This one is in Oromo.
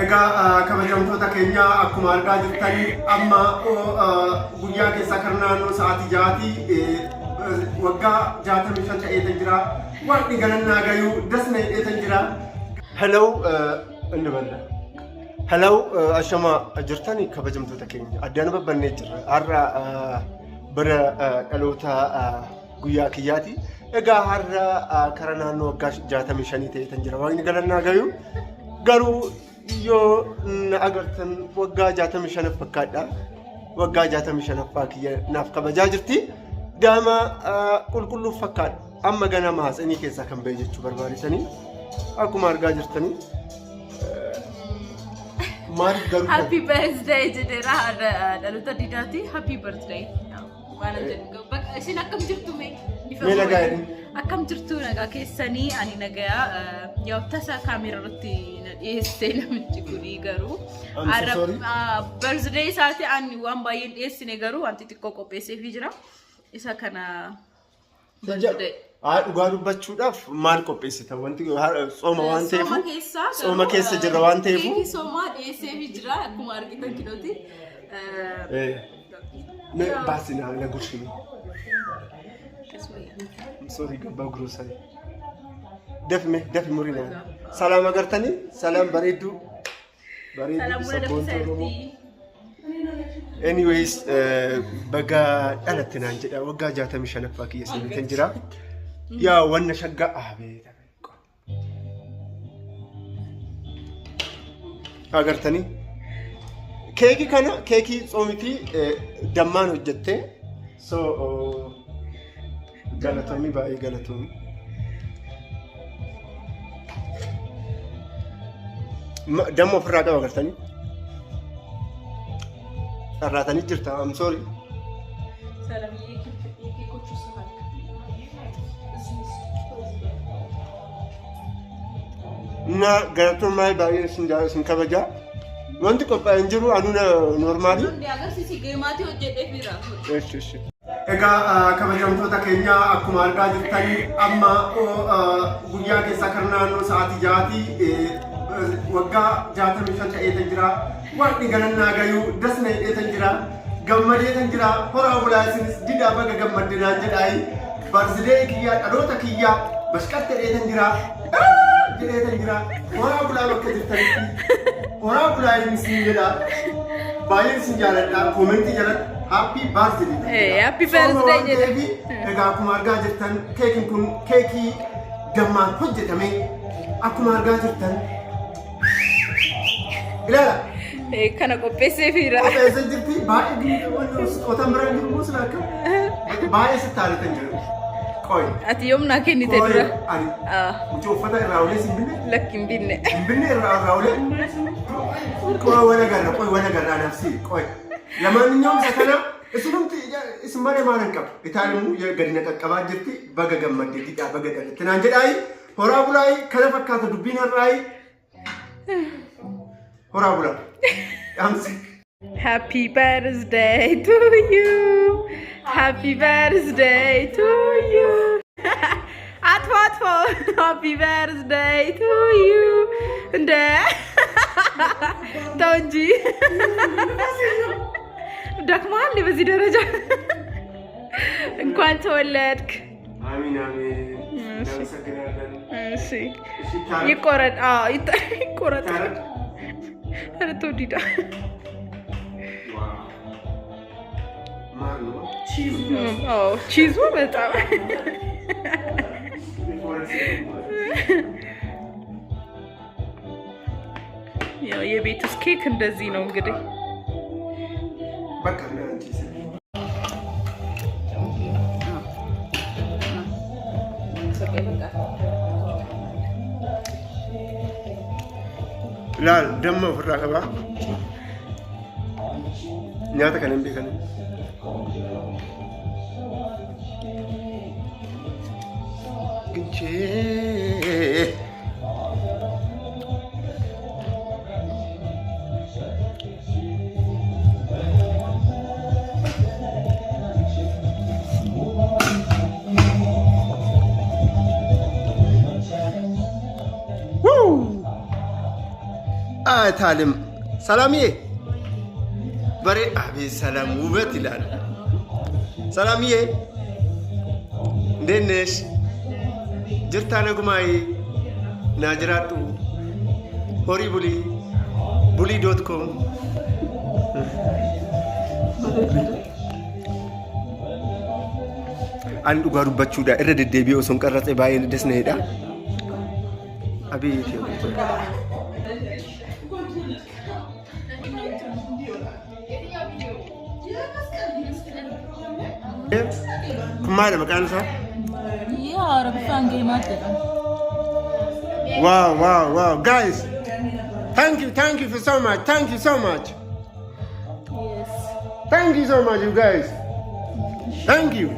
Egaa kabajamtoota keenya akkuma argaa jirtan amma guyyaa keessa karnaannoo sa'aatii ja'aatii waggaa 65 ta'ee jira. Waaqni galannaa gayuu dasna hidheetan jira. Hello inni balla. Hello ashama jirtani kabajamtoota keenya addaan babbannee jirra. Har'a bara dhaloota guyyaa kiyyaati. Egaa har'a karnaannoo waggaa 65 ta'ee jira. Waaqni galannaa gayuu garuu yoo agartan waggaa 65 fakkaadha. Waggaa 65 kiyya naaf kabajaa jirti. Daama qulqulluu fakkaadha. Amma ganama haasanii keessaa kan ba'e jechuu barbaadisanii akkuma argaa jirtanii maaliif garuu happy birthday jedheera dhaloota didaati happy birthday waan jedhu bakka isin akkam jirtu mee nagaa jedhin akkam jirtu nagaa keessanii ani nagaa yoo tasa kaameraa irratti dhiyeessee namichi kuni garuu birthday isaati ani waan baay'een dhiyeessine garuu wanti xiqqoo qopheesseefii jira isa kana birthday dhugaa dubbachuudhaaf maal qopheessita wanti sooma waan ta'eef sooma keessa jirra waan ta'eef sooma dhiyeesseefii jira akkuma argitan kilooti baasina na gushini sorry gabaa grocery dafme murina salaam agartanii salaam bareedu sabboontuu anyways baga dhalatte naan jedha waggaa 65 kiyya seenan jira yaa wanna shagga abeeta agartanii keeki kana keeki soomiti dammaan hojjette so galatoomii baay'ee galatoomii damma ofirraa qaba agartanii arraatanii jirta I'm sorry na galatoomii baay'ee sin kabajaa wanti qophaa'een jiru anuna normaali agarsiisi geemaati hojjedheefira egaa kabajamtoota keenya akkuma argaa jirtan amma guyyaa keessa karnaannoo sa'aatii ja'aatii waggaa 65 ta'ee jira. Waaqni galannaa gayuu dasna hidheetan jira. Gammadeetan jira. Horaa bulaa isinis didaa baga gammadinaan jedhaayi. Birthday kiyyaa dhaloota kiyyaa bashqatte hidheetan jira. Jedheetan jira. Horaa bulaa bakka jirtanitti. Horaa bulaa isin jedha. Baay'ee isin jaaladha. Koomentii jalatti happy birthday. Happy birthday jedha. Egaa akkuma argaa jirtan keekiin kun keekii dammaan hojjetame. Akkuma argaa jirtan ilaala. Kana qopheesseefira. Qopheessee jirti baay'ee qotan biraan jiru muus laakka baay'ee sittaaletan jiru. Qoy. Ati yoom naa kennite dura? Mucaa uffata irraa olee sin binne? Lakki hin binne. Hin binne irraa olee? Qoy wana garraa nafsi qoy. Lamaaniyyuun isa kana isinumti isin malee maal hin qabu. Itaan immoo gadi na qaqqabaa jirti baga gammaddee didhaa baga dhalatte naan jedhaayi. Horaa bulaayi kana fakkaata dubbiin har'aayi. Horaa bulaa. Happy birthday to you. Happy birthday to you. Atfo. Happy birthday to you. Nde. Tonji. ደክሞሃል በዚህ ደረጃ እንኳን ተወለድክ። አሚን። እሺ ይቆረጥ። ይቆረጥ። ኧረ ተው ዲዳ ቺዙ በጣም ያው የቤት ውስጥ ኬክ እንደዚህ ነው እንግዲህ በቃ laal damma ofirraa qabaa nyaata kana hin beekani ginchee ታልም ሰላምዬ በሬ አቤት ሰላም ውበት ይላል። ሰላምዬ እንዴት ነሽ? ጅርታ ነጉማይ ናጅራጡ ሆሪ ቡሊ ቡሊ.com አንዱ ጋር ዱባቹዳ እረ ደደቢዮ ሶን ቀረጸ ባይን ደስ ነይዳ አቤት ኩማለ መቃንሳ ያ አረብፋን ጌማት wow guys thank you for so much thank you so much yes thank you so much you guys thank you